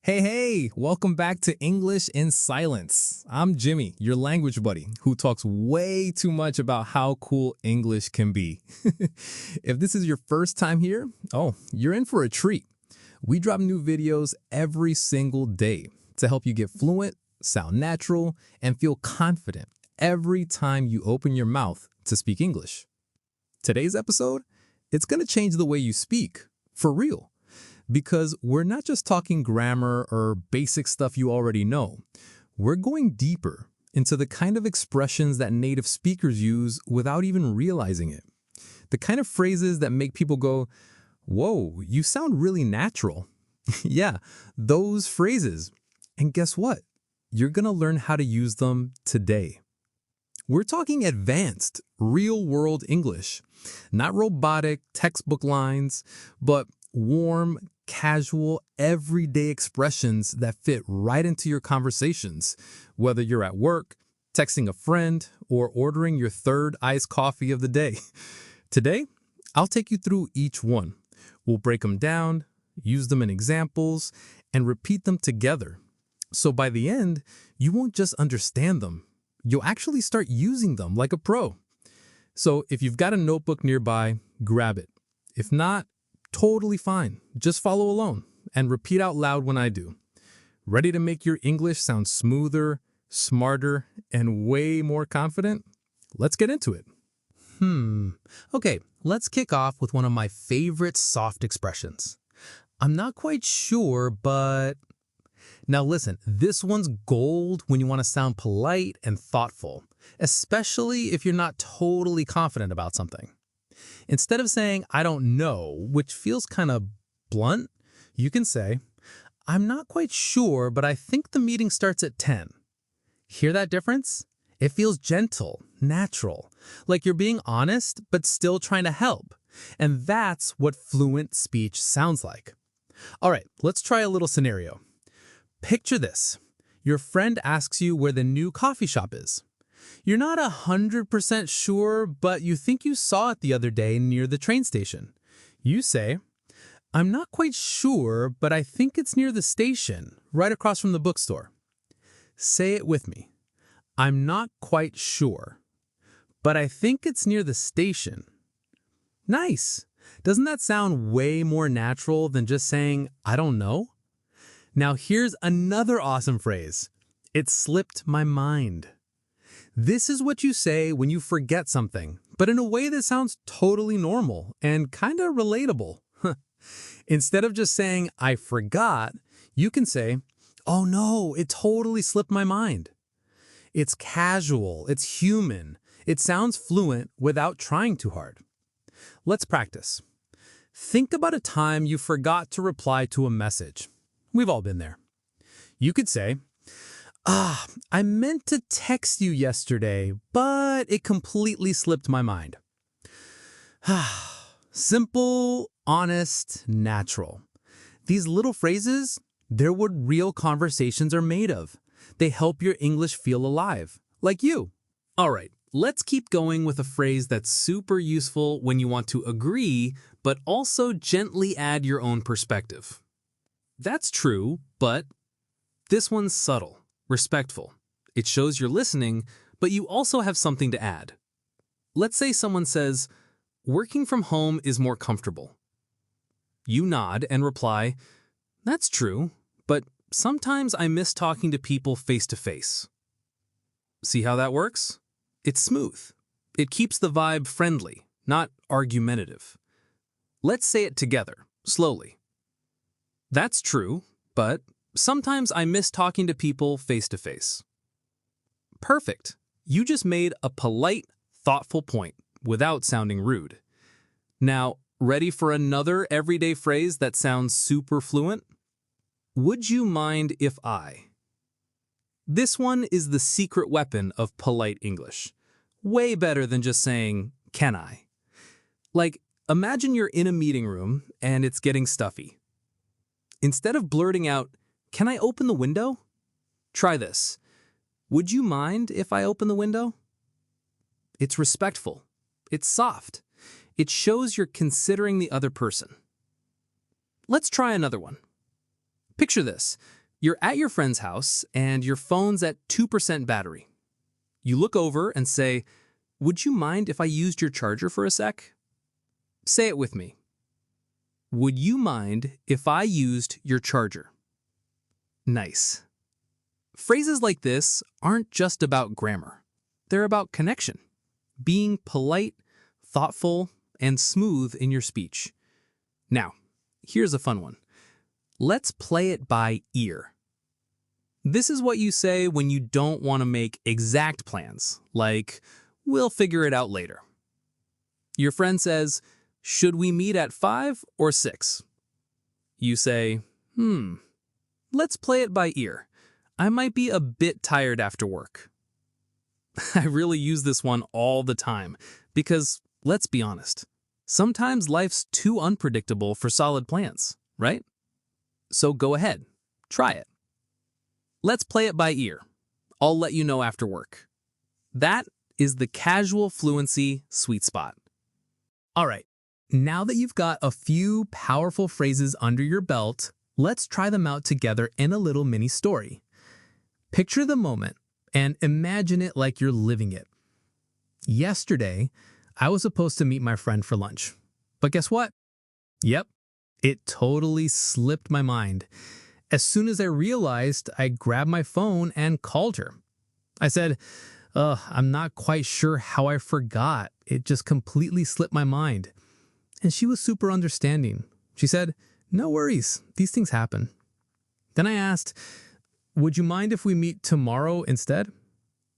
Hey, welcome back to English in Silence. I'm Jimmy, your language buddy, who talks way too much about how cool English can be. If this is your first time here, you're in for a treat. We drop new videos every single day to help you get fluent, sound natural, and feel confident every time you open your mouth to speak English. Today's episode, it's going to change the way you speak, for real. Because we're not just talking grammar or basic stuff you already know. We're going deeper into the kind of expressions that native speakers use without even realizing it. The kind of phrases that make people go, "Whoa, you sound really natural." Yeah, those phrases. And guess what? You're going to learn how to use them today. We're talking advanced, real-world English. Not robotic, textbook lines, but warm, casual, everyday expressions that fit right into your conversations, whether you're at work, texting a friend, or ordering your third iced coffee of the day. Today, I'll take you through each one. We'll break them down, use them in examples, and repeat them together. So by the end, you won't just understand them. You'll actually start using them like a pro. So if you've got a notebook nearby, grab it. If not, totally fine. Just follow along and repeat out loud when I do. Ready to make your English sound smoother, smarter, and way more confident? Let's get into it. Okay, let's kick off with one of my favorite soft expressions. I'm not quite sure, but... Now listen, this one's gold when you want to sound polite and thoughtful, especially if you're not totally confident about something. Instead of saying, "I don't know," which feels kind of blunt, you can say, "I'm not quite sure, but I think the meeting starts at 10. Hear that difference? It feels gentle, natural, like you're being honest, but still trying to help. And that's what fluent speech sounds like. All right, let's try a little scenario. Picture this. Your friend asks you where the new coffee shop is. You're not 100% sure, but you think you saw it the other day near the train station. You say, "I'm not quite sure, but I think it's near the station, right across from the bookstore." Say it with me. I'm not quite sure, but I think it's near the station. Nice. Doesn't that sound way more natural than just saying, "I don't know"? Now here's another awesome phrase. It slipped my mind. This is what you say when you forget something, but in a way that sounds totally normal and kind of relatable. Instead of just saying, "I forgot," you can say, "Oh no, it totally slipped my mind." It's casual, it's human, it sounds fluent without trying too hard. Let's practice. Think about a time you forgot to reply to a message. We've all been there. You could say, "I meant to text you yesterday, but it completely slipped my mind." Simple, honest, natural. These little phrases, they're what real conversations are made of. They help your English feel alive, like you. All right, let's keep going with a phrase that's super useful when you want to agree, but also gently add your own perspective. That's true, but this one's subtle. Respectful. It shows you're listening, but you also have something to add. Let's say someone says, "Working from home is more comfortable." You nod and reply, "That's true, but sometimes I miss talking to people face to face." See how that works? It's smooth. It keeps the vibe friendly, not argumentative. Let's say it together, slowly. That's true, but sometimes I miss talking to people face to face. Perfect. You just made a polite, thoughtful point without sounding rude. Now, ready for another everyday phrase that sounds super fluent? Would you mind if I? This one is the secret weapon of polite English. Way better than just saying, "Can I?" Like, imagine you're in a meeting room and it's getting stuffy. Instead of blurting out, "Can I open the window?" Try this. "Would you mind if I open the window?" It's respectful. It's soft. It shows you're considering the other person. Let's try another one. Picture this. You're at your friend's house and your phone's at 2% battery. You look over and say, "Would you mind if I used your charger for a sec?" Say it with me. Would you mind if I used your charger? Nice. Phrases like this aren't just about grammar. They're about connection, being polite, thoughtful, and smooth in your speech. Now, here's a fun one. Let's play it by ear. This is what you say when you don't want to make exact plans, like, "We'll figure it out later." Your friend says, "Should we meet at 5 or 6?" You say, let's play it by ear. I might be a bit tired after work." I really use this one all the time because, let's be honest, sometimes life's too unpredictable for solid plans, right? So go ahead, try it. Let's play it by ear. I'll let you know after work. That is the casual fluency sweet spot. All right, now that you've got a few powerful phrases under your belt, let's try them out together in a little mini story. Picture the moment and imagine it like you're living it. Yesterday, I was supposed to meet my friend for lunch. But guess what? Yep, it totally slipped my mind. As soon as I realized, I grabbed my phone and called her. I said, I'm not quite sure how I forgot. It just completely slipped my mind. And she was super understanding. She said, "No worries, these things happen." Then I asked, "Would you mind if we meet tomorrow instead?"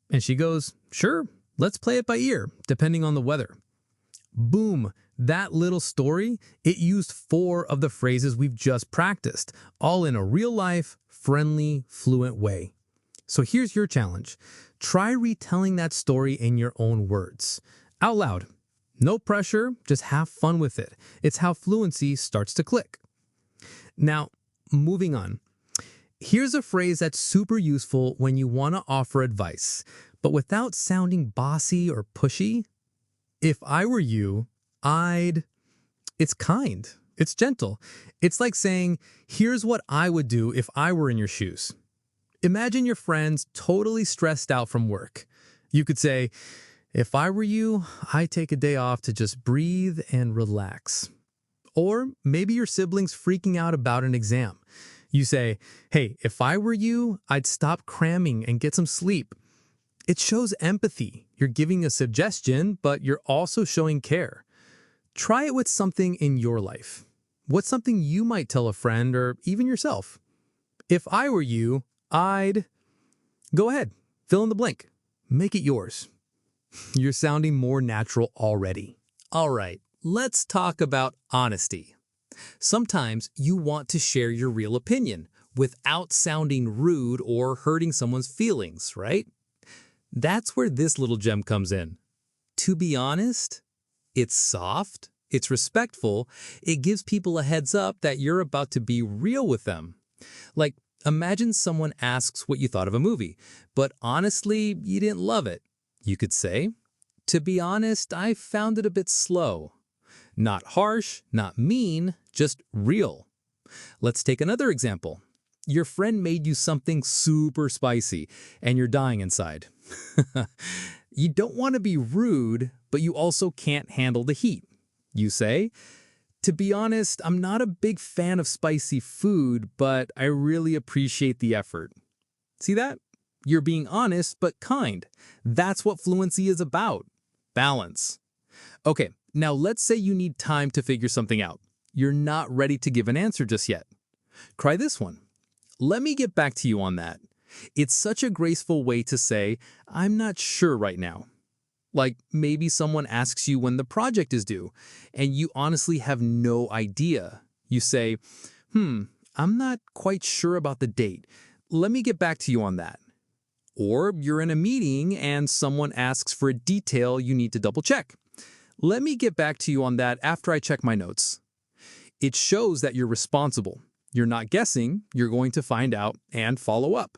And she goes, "Sure, let's play it by ear, depending on the weather." Boom, that little story, it used 4 of the phrases we've just practiced, all in a real-life, friendly, fluent way. So here's your challenge. Try retelling that story in your own words, out loud. No pressure, just have fun with it. It's how fluency starts to click. Now, moving on. Here's a phrase that's super useful when you want to offer advice, but without sounding bossy or pushy. If I were you, It's kind. It's gentle. It's like saying, "Here's what I would do if I were in your shoes." Imagine your friends totally stressed out from work. You could say, "If I were you, I'd take a day off to just breathe and relax." Or maybe your siblings freaking out about an exam. You say, "Hey, if I were you, I'd stop cramming and get some sleep." It shows empathy. You're giving a suggestion, but you're also showing care. Try it with something in your life. What's something you might tell a friend or even yourself? If I were you, I'd... Go ahead, fill in the blank. Make it yours. You're sounding more natural already. All right, let's talk about honesty. Sometimes you want to share your real opinion without sounding rude or hurting someone's feelings, right? That's where this little gem comes in. To be honest, it's soft, it's respectful, it gives people a heads up that you're about to be real with them. Like, imagine someone asks what you thought of a movie, but honestly, you didn't love it. You could say, "To be honest, I found it a bit slow." Not harsh, not mean, just real. Let's take another example. Your friend made you something super spicy, and you're dying inside. You don't want to be rude, but you also can't handle the heat. You say, "To be honest, I'm not a big fan of spicy food, but I really appreciate the effort." See that? You're being honest, but kind. That's what fluency is about. Balance. Okay, now let's say you need time to figure something out. You're not ready to give an answer just yet. Try this one. "Let me get back to you on that." It's such a graceful way to say, "I'm not sure right now." Like maybe someone asks you when the project is due, and you honestly have no idea. You say, "I'm not quite sure about the date. Let me get back to you on that." Or you're in a meeting and someone asks for a detail you need to double check. "Let me get back to you on that after I check my notes." It shows that you're responsible. You're not guessing, you're going to find out and follow up.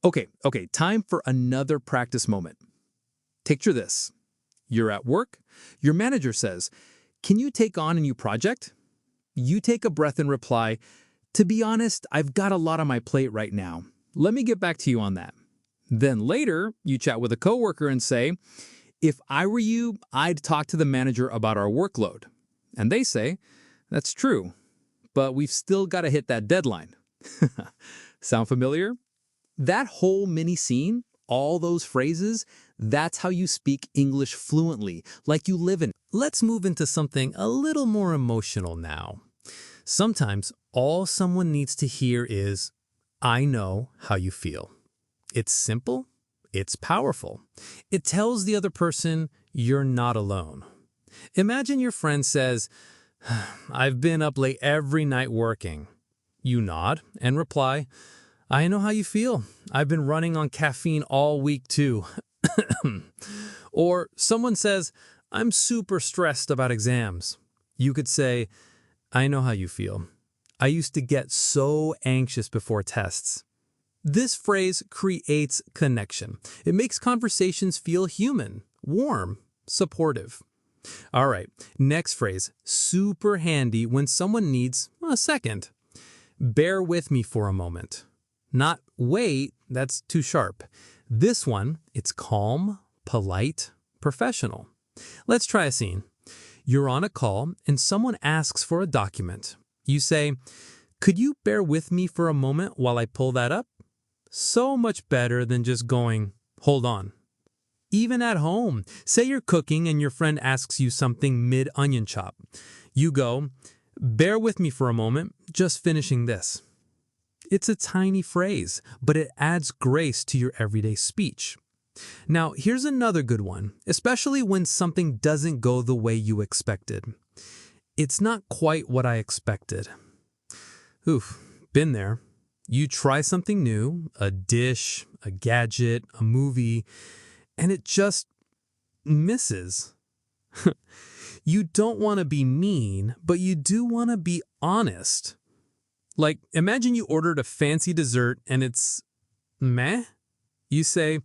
Okay, time for another practice moment. Picture this. You're at work. Your manager says, "Can you take on a new project?" You take a breath and reply, To be honest, I've got a lot on my plate right now. Let me get back to you on that. Then later, you chat with a coworker and say, if I were you, I'd talk to the manager about our workload. And they say, that's true, but we've still got to hit that deadline. Sound familiar? That whole mini scene, all those phrases, that's how you speak English fluently, like you live in. Let's move into something a little more emotional now. Sometimes all someone needs to hear is, I know how you feel. It's simple, it's powerful. It tells the other person you're not alone. Imagine your friend says, I've been up late every night working. You nod and reply, I know how you feel. I've been running on caffeine all week too. Or someone says, I'm super stressed about exams. You could say, I know how you feel. I used to get so anxious before tests. This phrase creates connection. It makes conversations feel human, warm, supportive. All right, next phrase, super handy when someone needs a second. Bear with me for a moment. Not wait, that's too sharp. This one, it's calm, polite, professional. Let's try a scene. You're on a call and someone asks for a document. You say, could you bear with me for a moment while I pull that up? So much better than just going, hold on. Even at home, say you're cooking and your friend asks you something mid-onion chop. You go, bear with me for a moment, just finishing this. It's a tiny phrase, but it adds grace to your everyday speech. Now, here's another good one, especially when something doesn't go the way you expected. It's not quite what I expected. Oof, been there. You try something new, a dish, a gadget, a movie, and it just misses. You don't want to be mean, but you do want to be honest. Like, imagine you ordered a fancy dessert and it's meh. You say,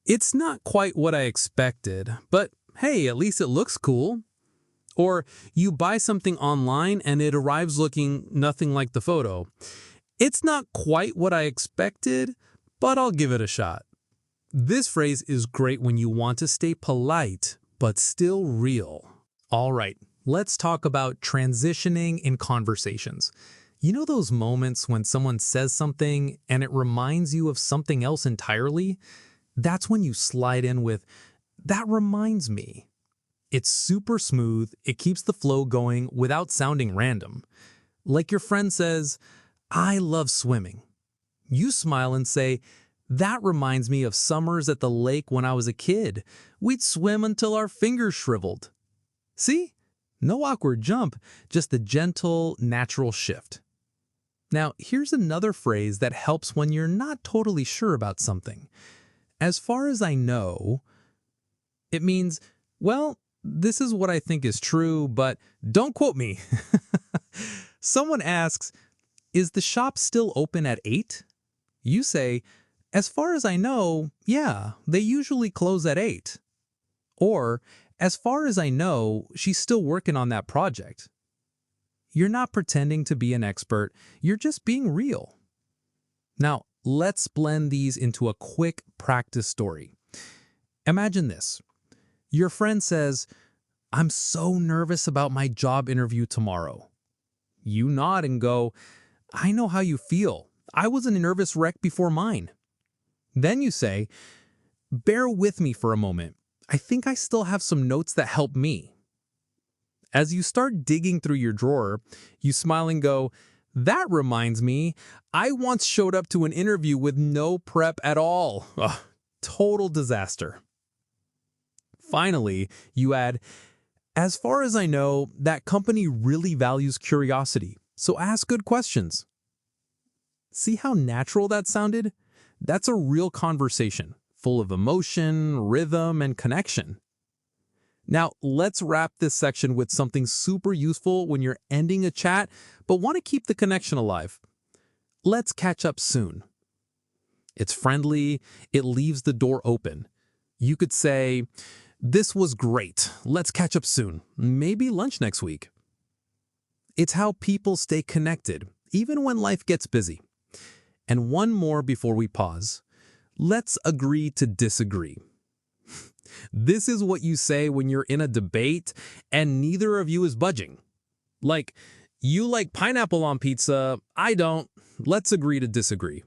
it's not quite what I expected, but hey, at least it looks cool. Or you buy something online and it arrives looking nothing like the photo. It's not quite what I expected, but I'll give it a shot. This phrase is great when you want to stay polite, but still real. All right, let's talk about transitioning in conversations. You know those moments when someone says something and it reminds you of something else entirely? That's when you slide in with, that reminds me. It's super smooth, it keeps the flow going without sounding random. Like your friend says, I love swimming. You smile and say, that reminds me of summers at the lake when I was a kid. We'd swim until our fingers shriveled. See? No awkward jump, just a gentle, natural shift. Now, here's another phrase that helps when you're not totally sure about something. As far as I know, it means, well, this is what I think is true, but don't quote me. Someone asks, is the shop still open at 8? You say, as far as I know, yeah, they usually close at 8. Or, as far as I know, she's still working on that project. You're not pretending to be an expert, you're just being real. Now, let's blend these into a quick practice story. Imagine this. Your friend says, I'm so nervous about my job interview tomorrow. You nod and go, I know how you feel. I was a nervous wreck before mine. Then you say, bear with me for a moment. I think I still have some notes that help me. As you start digging through your drawer, you smile and go, that reminds me, I once showed up to an interview with no prep at all. Ugh, total disaster. Finally, you add, as far as I know, that company really values curiosity, so ask good questions. See how natural that sounded? That's a real conversation, full of emotion, rhythm, and connection. Now, let's wrap this section with something super useful when you're ending a chat, but want to keep the connection alive. Let's catch up soon. It's friendly, it leaves the door open. You could say, this was great, let's catch up soon, maybe lunch next week. It's how people stay connected, even when life gets busy. And one more before we pause. Let's agree to disagree. This is what you say when you're in a debate and neither of you is budging. Like, you like pineapple on pizza, I don't. Let's agree to disagree.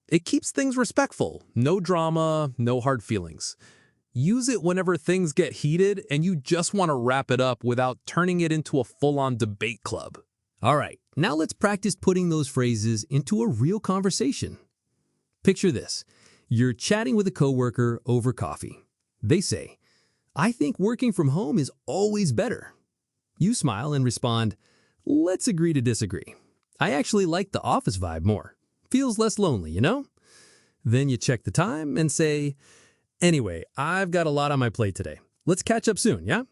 It keeps things respectful. No drama, no hard feelings. Use it whenever things get heated and you just want to wrap it up without turning it into a full-on debate club. All right, now let's practice putting those phrases into a real conversation. Picture this. You're chatting with a coworker over coffee. They say, "I think working from home is always better." You smile and respond, "Let's agree to disagree. I actually like the office vibe more. Feels less lonely, you know?" Then you check the time and say, "Anyway, I've got a lot on my plate today. Let's catch up soon, yeah?"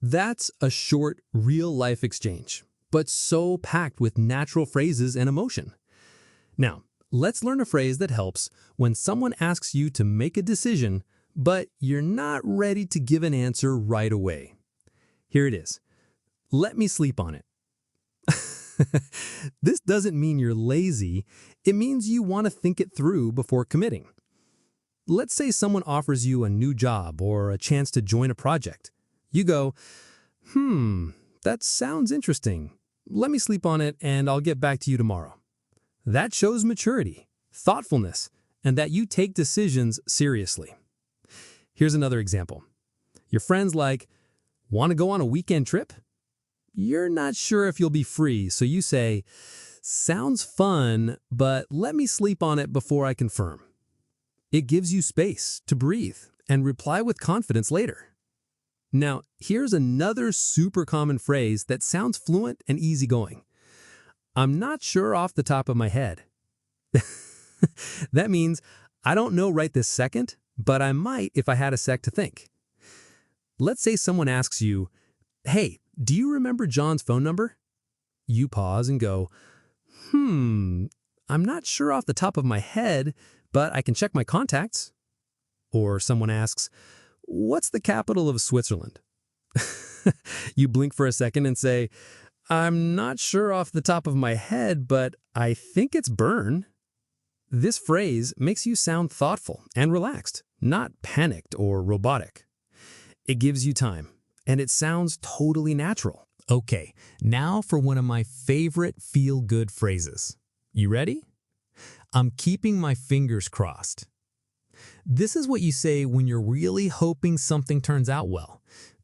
That's a short, real-life exchange, but so packed with natural phrases and emotion. Now, let's learn a phrase that helps when someone asks you to make a decision, but you're not ready to give an answer right away. Here it is. Let me sleep on it. This doesn't mean you're lazy. It means you want to think it through before committing. Let's say someone offers you a new job or a chance to join a project. You go, that sounds interesting. Let me sleep on it and I'll get back to you tomorrow. That shows maturity, thoughtfulness, and that you take decisions seriously. Here's another example. Your friend's like, "Want to go on a weekend trip?" You're not sure if you'll be free, so you say, "Sounds fun, but let me sleep on it before I confirm." It gives you space to breathe and reply with confidence later. Now, here's another super common phrase that sounds fluent and easygoing. "I'm not sure off the top of my head." That means, I don't know right this second, but I might if I had a sec to think. Let's say someone asks you, "Hey, do you remember John's phone number?" You pause and go, I'm not sure off the top of my head, but I can check my contacts." Or someone asks, "What's the capital of Switzerland?" You blink for a second and say, "I'm not sure off the top of my head, but I think it's Bern." This phrase makes you sound thoughtful and relaxed, not panicked or robotic. It gives you time, and it sounds totally natural. Okay, now for one of my favorite feel-good phrases. You ready? "I'm keeping my fingers crossed." This is what you say when you're really hoping something turns out well,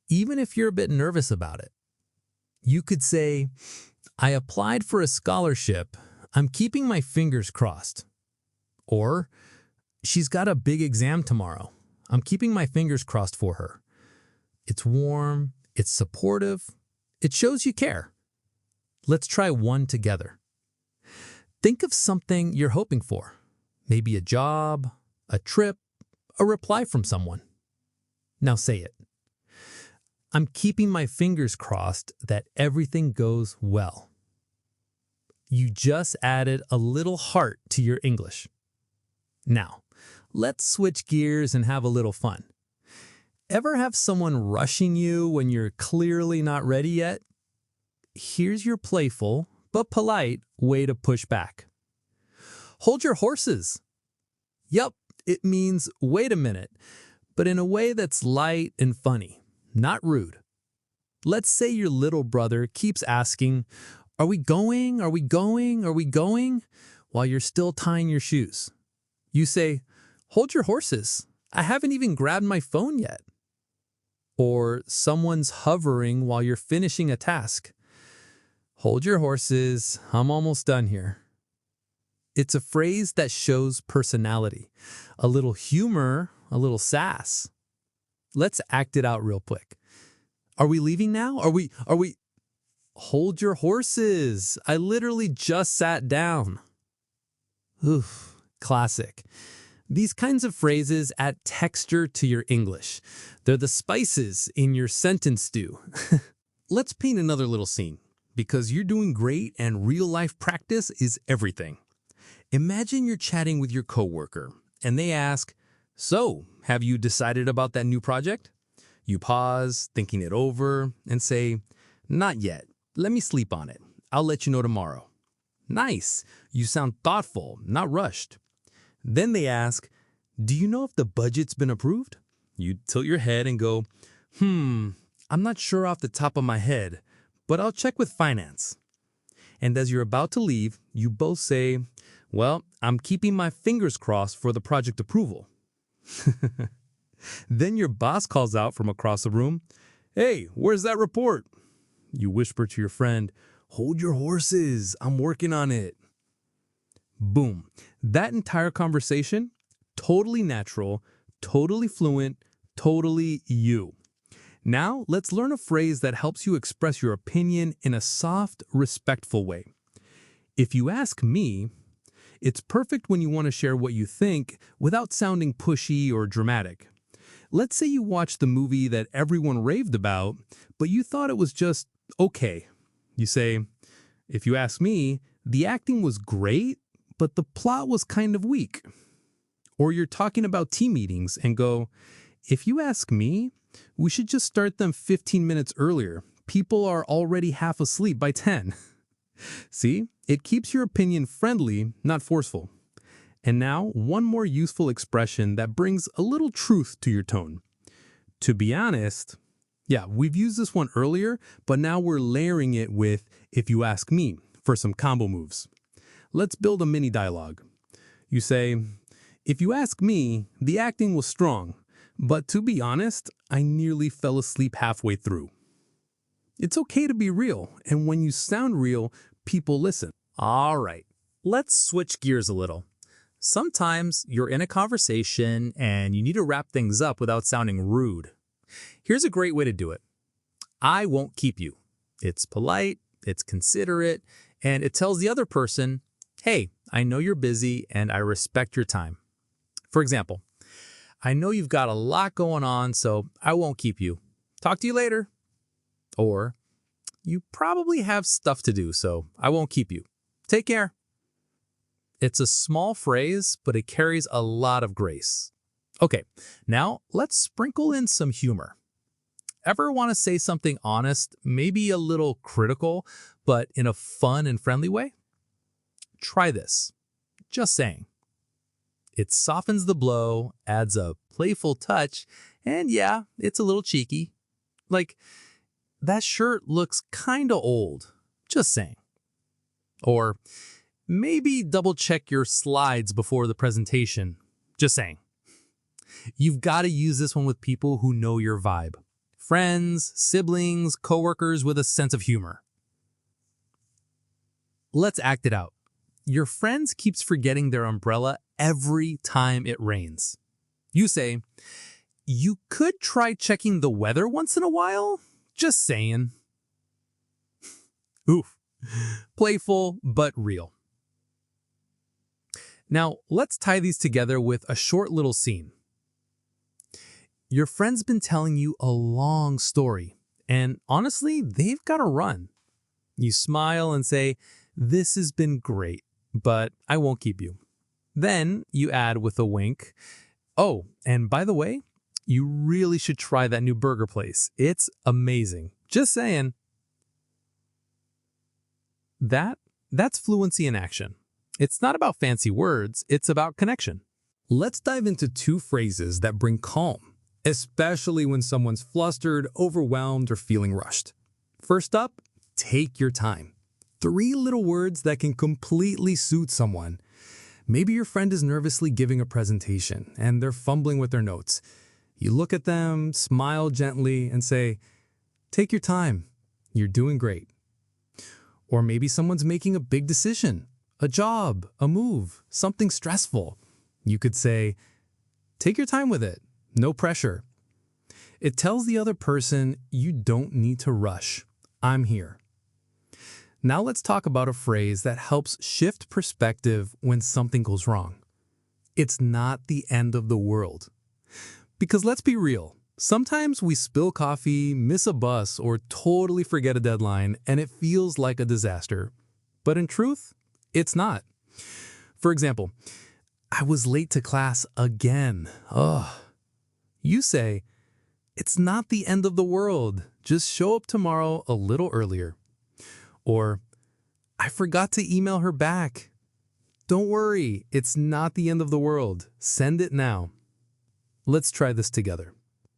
even if you're a bit nervous about it. You could say, "I applied for a scholarship. I'm keeping my fingers crossed." Or, "She's got a big exam tomorrow. I'm keeping my fingers crossed for her." It's warm, it's supportive, it shows you care. Let's try one together. Think of something you're hoping for. Maybe a job, a trip, a reply from someone. Now say it. "I'm keeping my fingers crossed that everything goes well." You just added a little heart to your English. Now, let's switch gears and have a little fun. Ever have someone rushing you when you're clearly not ready yet? Here's your playful, but polite, way to push back. "Hold your horses." Yup, it means wait a minute, but in a way that's light and funny, not rude. Let's say your little brother keeps asking, "Are we going? Are we going? Are we going?" while you're still tying your shoes. You say, "Hold your horses. I haven't even grabbed my phone yet." Or someone's hovering while you're finishing a task. "Hold your horses. I'm almost done here." It's a phrase that shows personality, a little humor, a little sass. Let's act it out real quick. "Are we leaving now? Are we? Hold your horses. I literally just sat down." Oof, classic. These kinds of phrases add texture to your English. They're the spices in your sentence stew. Let's paint another little scene, because you're doing great and real-life practice is everything. Imagine you're chatting with your coworker, and they ask, "So, have you decided about that new project?" You pause, thinking it over, and say, "Not yet. Let me sleep on it. I'll let you know tomorrow." Nice. You sound thoughtful, not rushed. Then they ask, do you know if the budget's been approved? You tilt your head and go, I'm not sure off the top of my head, but I'll check with finance. And as you're about to leave, you both say, well, I'm keeping my fingers crossed for the project approval. Then your boss calls out from across the room, hey, where's that report? You whisper to your friend, hold your horses, I'm working on it. Boom. That entire conversation, totally natural, totally fluent, totally you. Now, let's learn a phrase that helps you express your opinion in a soft, respectful way. If you ask me, it's perfect when you want to share what you think without sounding pushy or dramatic. Let's say you watched the movie that everyone raved about, but you thought it was just okay. You say, if you ask me, the acting was great, but the plot was kind of weak. Or you're talking about team meetings and go, if you ask me, we should just start them 15 minutes earlier. People are already half asleep by 10. See, it keeps your opinion friendly, not forceful. And now, one more useful expression that brings a little truth to your tone. To be honest, yeah, we've used this one earlier, but now we're layering it with, if you ask me, for some combo moves. Let's build a mini dialogue. You say, if you ask me, the acting was strong, but to be honest, I nearly fell asleep halfway through. It's okay to be real, and when you sound real, people listen. All right, let's switch gears a little. Sometimes you're in a conversation and you need to wrap things up without sounding rude. Here's a great way to do it. I won't keep you. It's polite, it's considerate, and it tells the other person, hey, I know you're busy and I respect your time. For example, I know you've got a lot going on, so I won't keep you. Talk to you later. Or, you probably have stuff to do, so I won't keep you. Take care. It's a small phrase, but it carries a lot of grace. Okay, now let's sprinkle in some humor. Ever want to say something honest, maybe a little critical, but in a fun and friendly way? Try this. Just saying. It softens the blow, adds a playful touch, and yeah, it's a little cheeky. Like, that shirt looks kinda old. Just saying. Or, maybe double check your slides before the presentation. Just saying. You've got to use this one with people who know your vibe. Friends, siblings, coworkers with a sense of humor. Let's act it out. Your friend keeps forgetting their umbrella every time it rains. You say, you could try checking the weather once in a while. Just saying. Oof. Playful, but real. Now, let's tie these together with a short little scene. Your friend's been telling you a long story, and honestly, they've got to run. You smile and say, this has been great, but I won't keep you. Then you add with a wink, oh, and by the way, you really should try that new burger place. It's amazing. Just saying. That's fluency in action. It's not about fancy words, it's about connection. Let's dive into two phrases that bring calm, especially when someone's flustered, overwhelmed, or feeling rushed. First up, take your time. 3 little words that can completely suit someone. Maybe your friend is nervously giving a presentation and they're fumbling with their notes. You look at them, smile gently, and say, take your time. You're doing great. Or maybe someone's making a big decision, a job, a move, something stressful. You could say, take your time with it, no pressure. It tells the other person you don't need to rush. I'm here. Now let's talk about a phrase that helps shift perspective when something goes wrong. It's not the end of the world. Because let's be real, sometimes we spill coffee, miss a bus, or totally forget a deadline, and it feels like a disaster. But in truth, it's not. For example, I was late to class again. Ugh. You say, it's not the end of the world. Just show up tomorrow a little earlier. Or, I forgot to email her back. Don't worry, it's not the end of the world. Send it now. Let's try this together.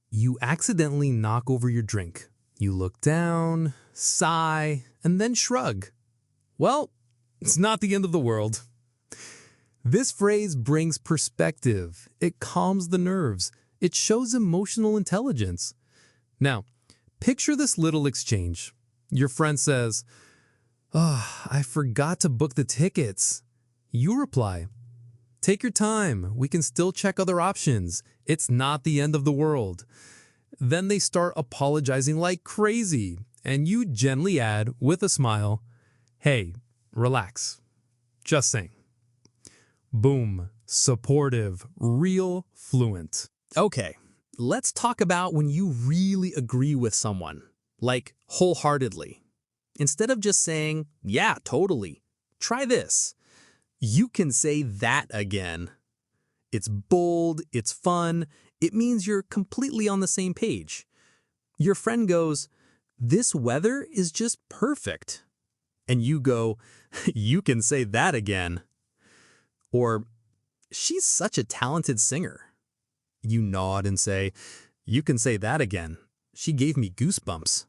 You accidentally knock over your drink. You look down, sigh, and then shrug. Well, it's not the end of the world. This phrase brings perspective. It calms the nerves. It shows emotional intelligence. Now, picture this little exchange. Your friend says, "Oh, I forgot to book the tickets." You reply, "Take your time. We can still check other options. It's not the end of the world." Then they start apologizing like crazy, and you gently add, with a smile, "Hey, relax. Just saying." Boom. Supportive. Real fluent. Okay, let's talk about when you really agree with someone, like wholeheartedly. Instead of just saying, "Yeah, totally. Try this." You can say that again. It's bold, it's fun, it means you're completely on the same page. Your friend goes, "This weather is just perfect." And you go, "You can say that again." Or, "She's such a talented singer." You nod and say, "You can say that again. She gave me goosebumps."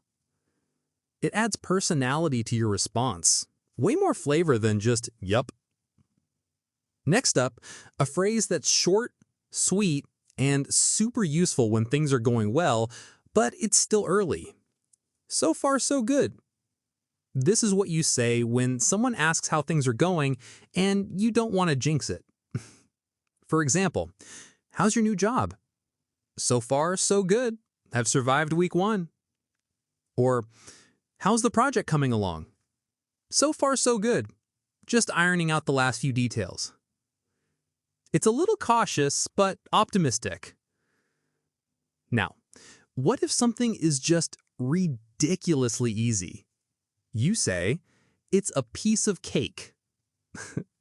It adds personality to your response. Way more flavor than just, "Yup." Next up, a phrase that's short, sweet, and super useful when things are going well, but it's still early. So far, so good. This is what you say when someone asks how things are going and you don't want to jinx it. For example, "How's your new job?" "So far, so good. I've survived week 1. Or, "How's the project coming along?" "So far, so good. Just ironing out the last few details." It's a little cautious, but optimistic. Now, what if something is just ridiculously easy? You say, "It's a piece of cake."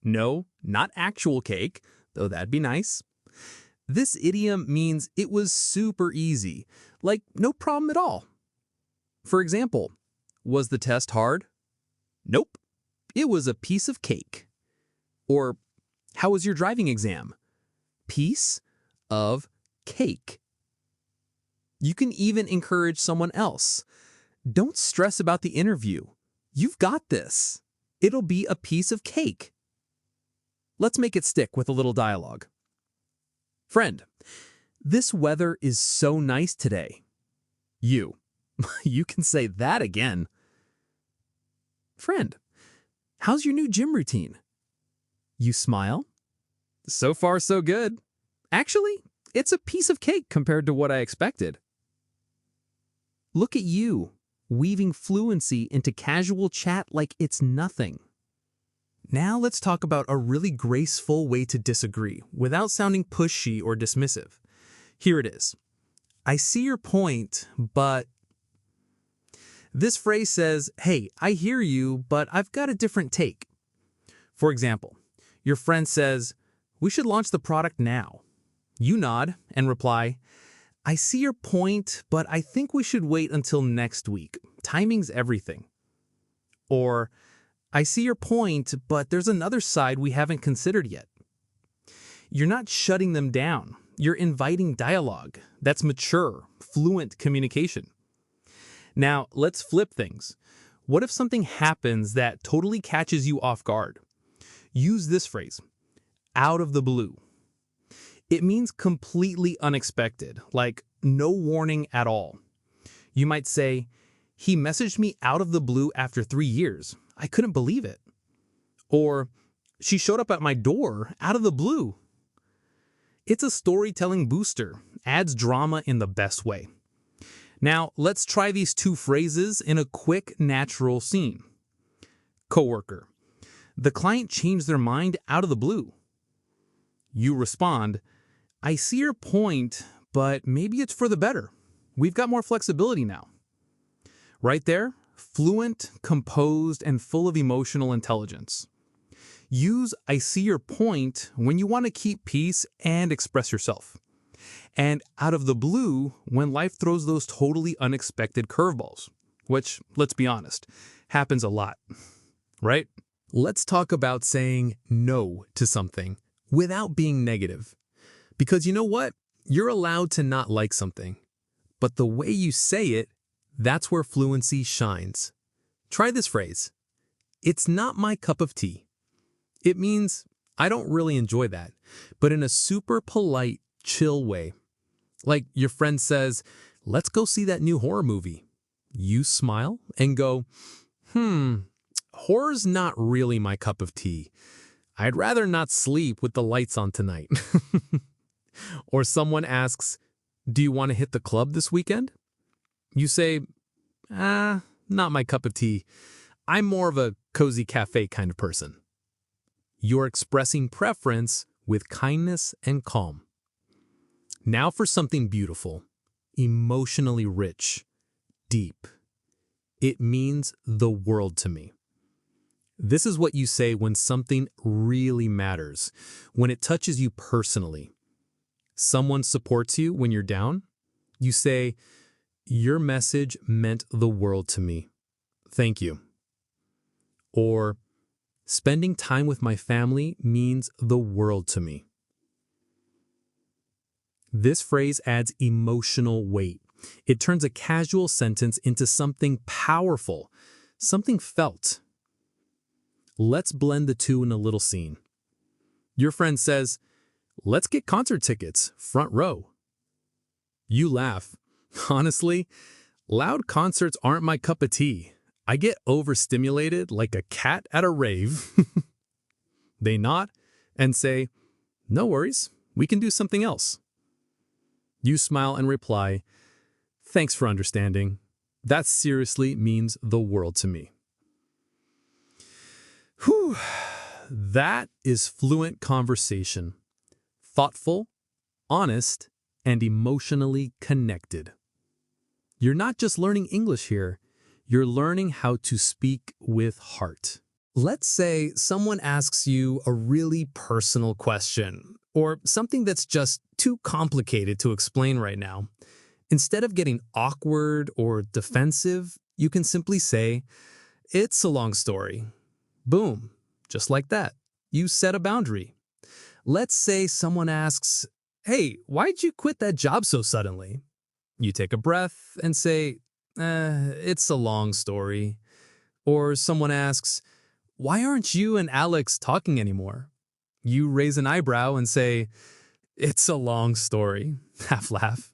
No, not actual cake, though that'd be nice. This idiom means it was super easy, like no problem at all. For example, "Was the test hard?" "Nope, it was a piece of cake." Or, "How was your driving exam?" "Piece of cake." You can even encourage someone else. "Don't stress about the interview. You've got this. It'll be a piece of cake." Let's make it stick with a little dialogue. "Friend, this weather is so nice today." You. You can say that again. "Friend, how's your new gym routine?" You smile. "So far, so good. Actually, it's a piece of cake compared to what I expected." Look at you, weaving fluency into casual chat like it's nothing. Now let's talk about a really graceful way to disagree without sounding pushy or dismissive. Here it is. "I see your point, but..." This phrase says, "Hey, I hear you, but I've got a different take." For example, your friend says, "We should launch the product now." You nod and reply, "I see your point, but I think we should wait until next week. Timing's everything." Or, "I see your point, but there's another side we haven't considered yet." You're not shutting them down. You're inviting dialogue. That's mature, fluent communication. Now, let's flip things. What if something happens that totally catches you off guard? Use this phrase, "out of the blue." It means completely unexpected, like no warning at all. You might say, "He messaged me out of the blue after 3 years. I couldn't believe it." Or, "She showed up at my door out of the blue." It's a storytelling booster, adds drama in the best way. Now, let's try these two phrases in a quick, natural scene. Coworker, "The client changed their mind out of the blue." You respond, "I see your point, but maybe it's for the better. We've got more flexibility now." Right there, fluent, composed, and full of emotional intelligence. Use "I see your point" when you want to keep peace and express yourself. And "out of the blue" when life throws those totally unexpected curveballs, which, let's be honest, happens a lot, right? Let's talk about saying no to something without being negative. Because you know what? You're allowed to not like something. But the way you say it, that's where fluency shines. Try this phrase. It's not my cup of tea. It means I don't really enjoy that, but in a super polite, chill way. Like your friend says, let's go see that new horror movie. You smile and go, horror's not really my cup of tea. I'd rather not sleep with the lights on tonight. Or someone asks, do you want to hit the club this weekend? You say, not my cup of tea. I'm more of a cozy cafe kind of person. You're expressing preference with kindness and calm. Now for something beautiful, emotionally rich, deep. It means the world to me. This is what you say when something really matters, when it touches you personally. Someone supports you when you're down. You say, your message meant the world to me. Thank you. Or, spending time with my family means the world to me. This phrase adds emotional weight. It turns a casual sentence into something powerful, something felt. Let's blend the two in a little scene. Your friend says, let's get concert tickets, front row. You laugh. Honestly, loud concerts aren't my cup of tea. I get overstimulated like a cat at a rave. They nod and say, no worries, we can do something else. You smile and reply, thanks for understanding. That seriously means the world to me. Whew, that is fluent conversation. Thoughtful, honest, and emotionally connected. You're not just learning English here, you're learning how to speak with heart. Let's say someone asks you a really personal question, or something that's just too complicated to explain right now. Instead of getting awkward or defensive, you can simply say, it's a long story. Boom, just like that. You set a boundary. Let's say someone asks, hey, why'd you quit that job so suddenly? You take a breath and say, it's a long story. Or someone asks, why aren't you and Alex talking anymore? You raise an eyebrow and say, it's a long story. Half laugh.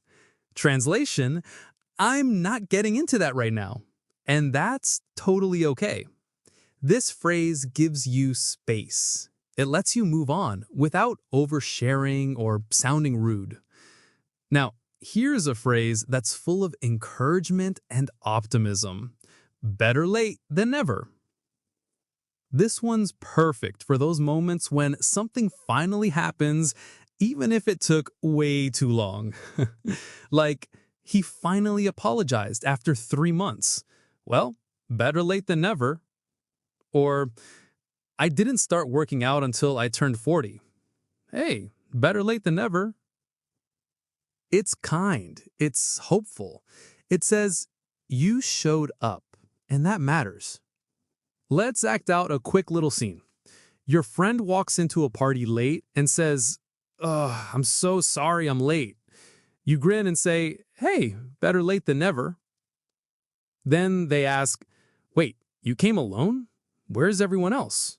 Translation, I'm not getting into that right now. And that's totally okay. This phrase gives you space. It lets you move on without oversharing or sounding rude. Now, here's a phrase that's full of encouragement and optimism. Better late than never. This one's perfect for those moments when something finally happens, even if it took way too long. Like, he finally apologized after 3 months. Well, better late than never. Or, I didn't start working out until I turned 40. Hey, better late than never. It's kind. It's hopeful. It says, you showed up, and that matters. Let's act out a quick little scene. Your friend walks into a party late and says, I'm so sorry I'm late. You grin and say, hey, better late than never. Then they ask, wait, you came alone? Where's everyone else?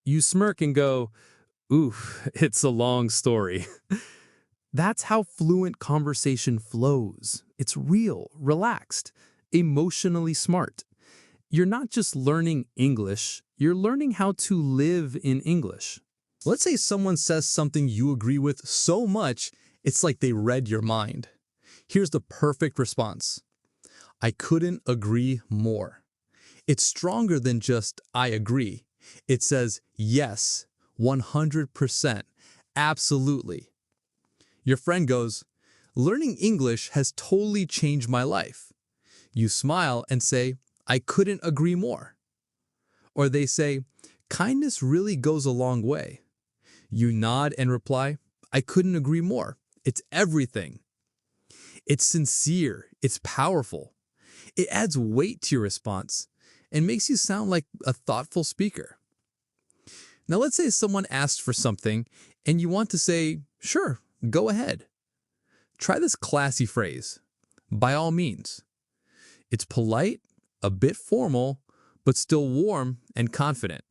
You smirk and go, oof, it's a long story. That's how fluent conversation flows. It's real, relaxed, emotionally smart. You're not just learning English, you're learning how to live in English. Let's say someone says something you agree with so much, it's like they read your mind. Here's the perfect response. I couldn't agree more. It's stronger than just I agree. It says yes, 100%, absolutely. Your friend goes, learning English has totally changed my life. You smile and say, I couldn't agree more. Or they say, kindness really goes a long way. You nod and reply, I couldn't agree more. It's everything. It's sincere. It's powerful. It adds weight to your response and makes you sound like a thoughtful speaker. Now let's say someone asks for something and you want to say, sure, go ahead. Try this classy phrase, by all means. It's polite, a bit formal, but still warm and confident.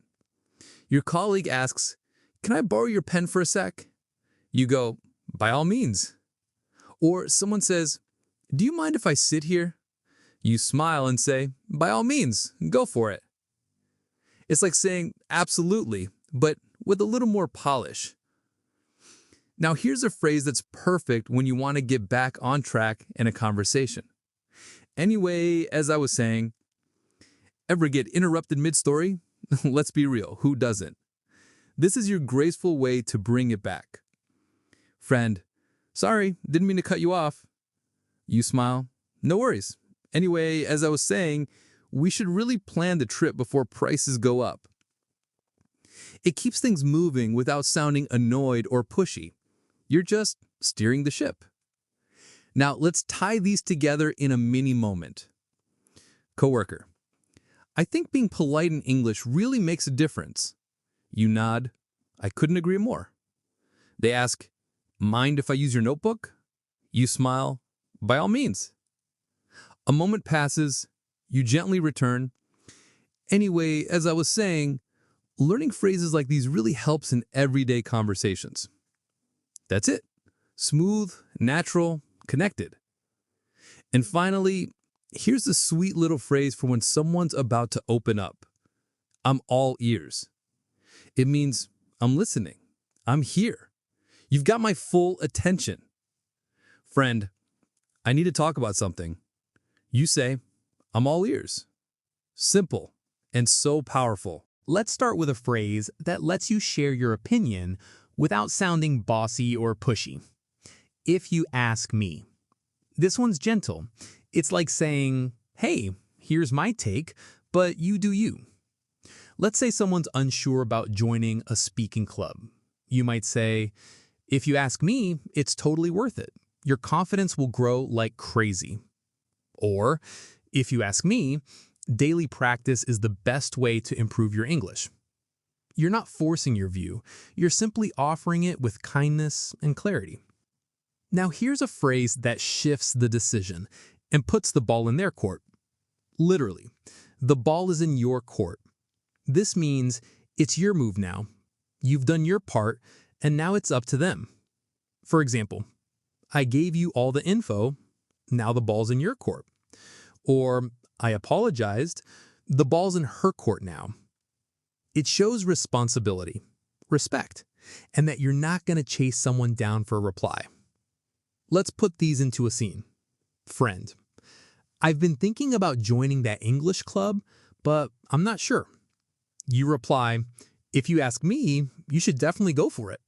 Your colleague asks, can I borrow your pen for a sec? You go, by all means. Or someone says, do you mind if I sit here? You smile and say, by all means, go for it. It's like saying absolutely, but with a little more polish. Now here's a phrase that's perfect when you want to get back on track in a conversation. Anyway, as I was saying, ever get interrupted mid-story? Let's be real, who doesn't? This is your graceful way to bring it back. Friend, sorry, didn't mean to cut you off. You smile, no worries. Anyway, as I was saying, we should really plan the trip before prices go up. It keeps things moving without sounding annoyed or pushy. You're just steering the ship. Now, let's tie these together in a mini moment. Coworker, I think being polite in English really makes a difference. You nod, I couldn't agree more. They ask, mind if I use your notebook? You smile, by all means. A moment passes, you gently return. Anyway, as I was saying, learning phrases like these really helps in everyday conversations. That's it. Smooth, natural, connected. And finally, here's a sweet little phrase for when someone's about to open up. I'm all ears. It means I'm listening. I'm here. You've got my full attention. Friend, I need to talk about something. You say, I'm all ears. Simple and so powerful. Let's start with a phrase that lets you share your opinion without sounding bossy or pushy. If you ask me. This one's gentle. It's like saying, hey, here's my take, but you do you. Let's say someone's unsure about joining a speaking club. You might say, if you ask me, it's totally worth it. Your confidence will grow like crazy. Or, if you ask me, daily practice is the best way to improve your English. You're not forcing your view. You're simply offering it with kindness and clarity. Now here's a phrase that shifts the decision and puts the ball in their court. Literally, the ball is in your court. This means it's your move now. You've done your part, and now it's up to them. For example, I gave you all the info, now the ball's in your court. Or, I apologized, the ball's in her court now. It shows responsibility, respect, and that you're not going to chase someone down for a reply. Let's put these into a scene. Friend, I've been thinking about joining that English club, but I'm not sure. You reply, if you ask me, you should definitely go for it.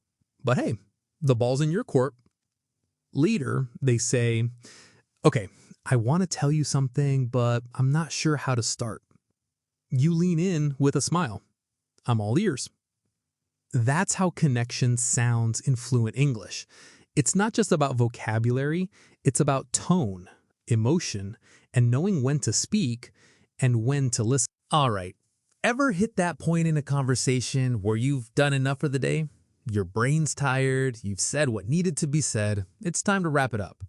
But hey, the ball's in your court. Later, they say, okay, I want to tell you something, but I'm not sure how to start. You lean in with a smile. I'm all ears. That's how connection sounds in fluent English. It's not just about vocabulary, it's about tone, emotion, and knowing when to speak and when to listen. All right, ever hit that point in a conversation where you've done enough for the day? Your brain's tired, you've said what needed to be said, it's time to wrap it up.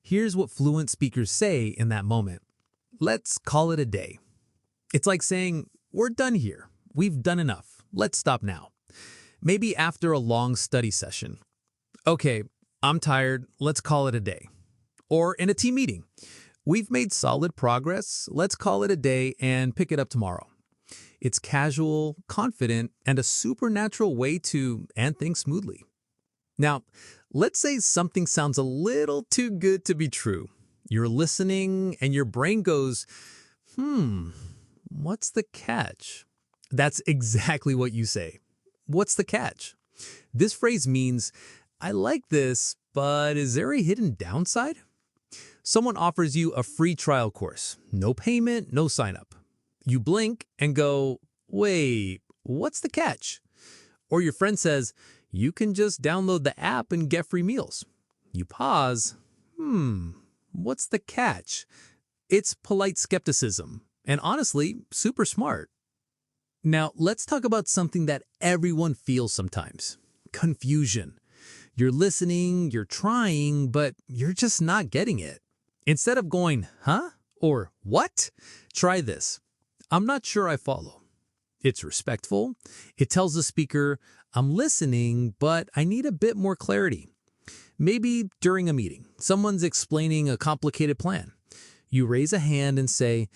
Here's what fluent speakers say in that moment. Let's call it a day. It's like saying, we're done here. We've done enough. Let's stop now. Maybe after a long study session. Okay, I'm tired. Let's call it a day. Or in a team meeting. We've made solid progress. Let's call it a day and pick it up tomorrow. It's casual, confident, and a supernatural way to end things smoothly. Now, let's say something sounds a little too good to be true. You're listening and your brain goes, what's the catch? That's exactly what you say. What's the catch? This phrase means, I like this, but is there a hidden downside? Someone offers you a free trial course. No payment, no sign up. You blink and go, wait, what's the catch? Or your friend says, you can just download the app and get free meals. You pause. What's the catch? It's polite skepticism, and honestly, super smart. Now, let's talk about something that everyone feels sometimes: confusion. You're listening, you're trying, but you're just not getting it. Instead of going, huh? Or what? Try this. I'm not sure I follow. It's respectful. It tells the speaker, I'm listening, but I need a bit more clarity. Maybe during a meeting, someone's explaining a complicated plan. You raise a hand and say,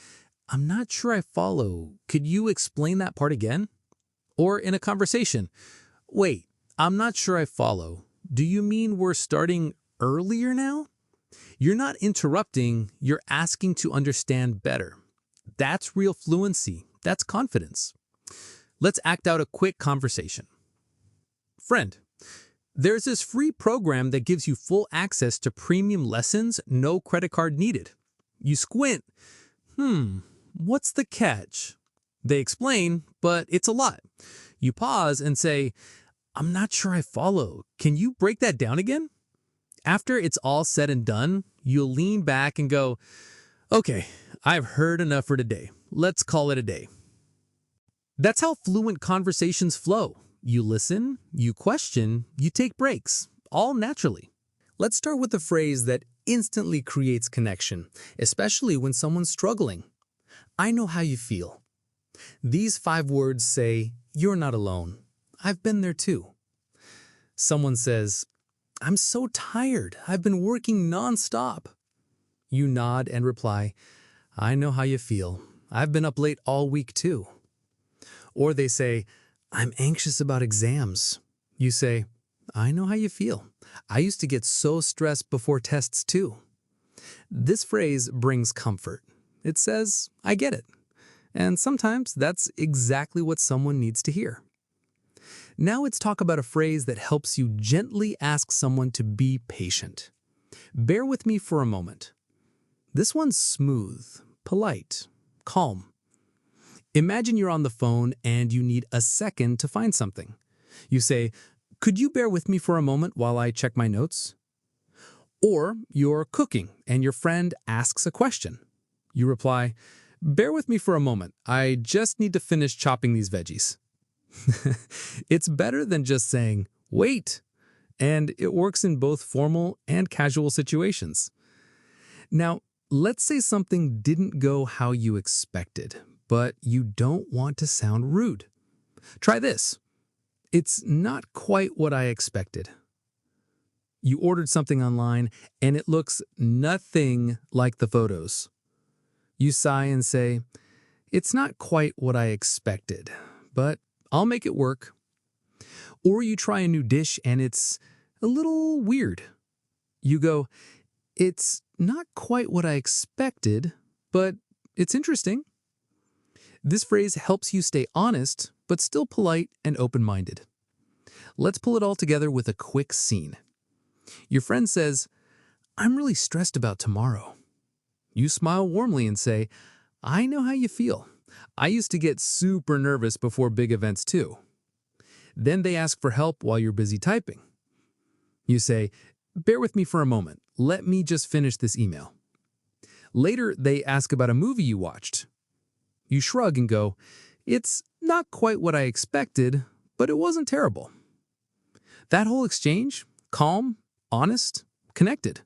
I'm not sure I follow. Could you explain that part again? Or in a conversation, wait, I'm not sure I follow. Do you mean we're starting earlier now? You're not interrupting, you're asking to understand better. That's real fluency. That's confidence. Let's act out a quick conversation. Friend, there's this free program that gives you full access to premium lessons, no credit card needed. You squint. What's the catch? They explain, but it's a lot. You pause and say, I'm not sure I follow. Can you break that down again? After it's all said and done, you'll lean back and go, okay, I've heard enough for today. Let's call it a day. That's how fluent conversations flow. You listen, you question, you take breaks, all naturally. Let's start with a phrase that instantly creates connection, especially when someone's struggling. I know how you feel. These 5 words say, you're not alone. I've been there too. Someone says, I'm so tired. I've been working nonstop. You nod and reply, I know how you feel. I've been up late all week too. Or they say, I'm anxious about exams. You say, I know how you feel. I used to get so stressed before tests too. This phrase brings comfort. It says, I get it. And sometimes that's exactly what someone needs to hear. Now let's talk about a phrase that helps you gently ask someone to be patient. Bear with me for a moment. This one's smooth, polite, calm. Imagine you're on the phone and you need a second to find something. You say, could you bear with me for a moment while I check my notes? Or you're cooking and your friend asks a question. You reply, bear with me for a moment. I just need to finish chopping these veggies. It's better than just saying, wait, and it works in both formal and casual situations. Now, let's say something didn't go how you expected, but you don't want to sound rude. Try this. It's not quite what I expected. You ordered something online and it looks nothing like the photos. You sigh and say, it's not quite what I expected, but I'll make it work. Or you try a new dish and it's a little weird. You go, it's not quite what I expected, but it's interesting. This phrase helps you stay honest, but still polite and open-minded. Let's pull it all together with a quick scene. Your friend says, I'm really stressed about tomorrow. You smile warmly and say, I know how you feel. I used to get super nervous before big events too. Then they ask for help while you're busy typing. You say, bear with me for a moment. Let me just finish this email. Later, they ask about a movie you watched. You shrug and go, it's not quite what I expected, but it wasn't terrible. That whole exchange, calm, honest, connected.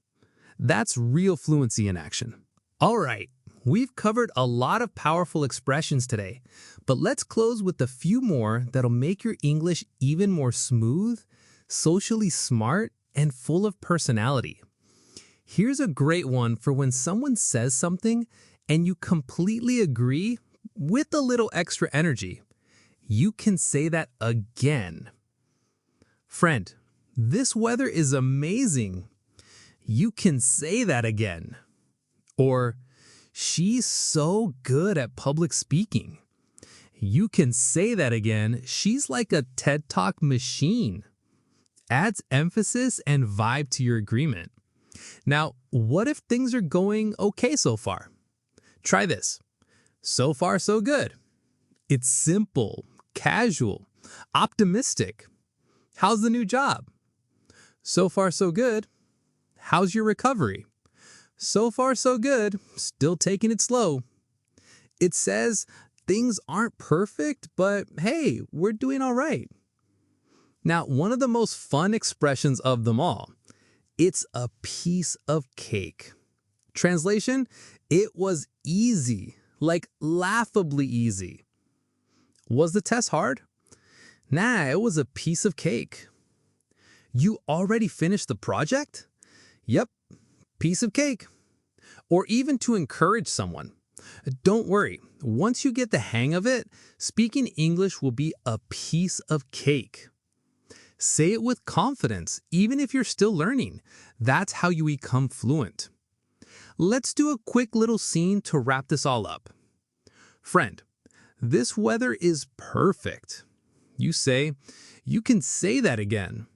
That's real fluency in action. All right, we've covered a lot of powerful expressions today, but let's close with a few more that'll make your English even more smooth, socially smart, and full of personality. Here's a great one for when someone says something and you completely agree with a little extra energy. You can say that again. Friend, this weather is amazing. You can say that again. Or, she's so good at public speaking. You can say that again. She's like a TED Talk machine. Adds emphasis and vibe to your agreement. Now, what if things are going okay so far? Try this. So far, so good. It's simple, casual, optimistic. How's the new job? So far, so good. How's your recovery? So far, so good. Still taking it slow. It says, Things aren't perfect, but hey, we're doing all right. Now, one of the most fun expressions of them all, it's a piece of cake. Translation, it was easy, like laughably easy. Was the test hard? Nah, it was a piece of cake. You already finished the project? Yep, piece of cake. Or even to encourage someone. Don't worry, once you get the hang of it, speaking English will be a piece of cake. Say it with confidence, even if you're still learning. That's how you become fluent. Let's do a quick little scene to wrap this all up. Friend, this weather is perfect. You say, you can say that again.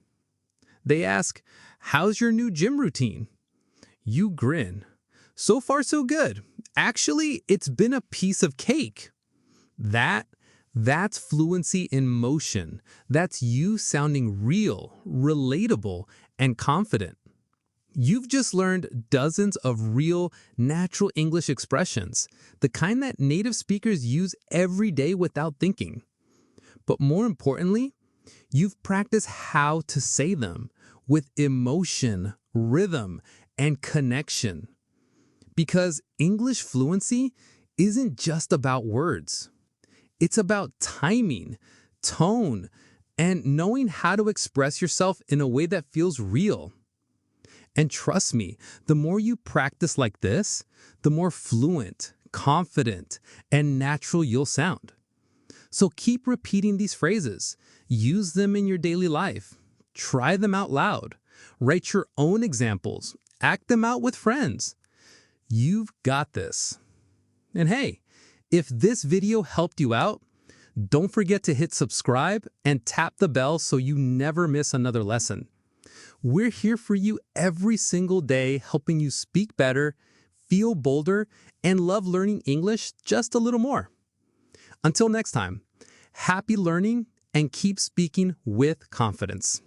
They ask, how's your new gym routine? You grin. So far, so good. Actually, it's been a piece of cake. That's fluency in motion. That's you sounding real, relatable, and confident. You've just learned dozens of real, natural English expressions, the kind that native speakers use every day without thinking. But more importantly, you've practiced how to say them with emotion, rhythm, and connection. Because English fluency isn't just about words. It's about timing, tone, and knowing how to express yourself in a way that feels real. And trust me, the more you practice like this, the more fluent, confident, and natural you'll sound. So keep repeating these phrases. Use them in your daily life. Try them out loud. Write your own examples. Act them out with friends. You've got this. And hey, if this video helped you out, don't forget to hit subscribe and tap the bell so you never miss another lesson. We're here for you every single day, helping you speak better, feel bolder, and love learning English just a little more. Until next time, happy learning and keep speaking with confidence.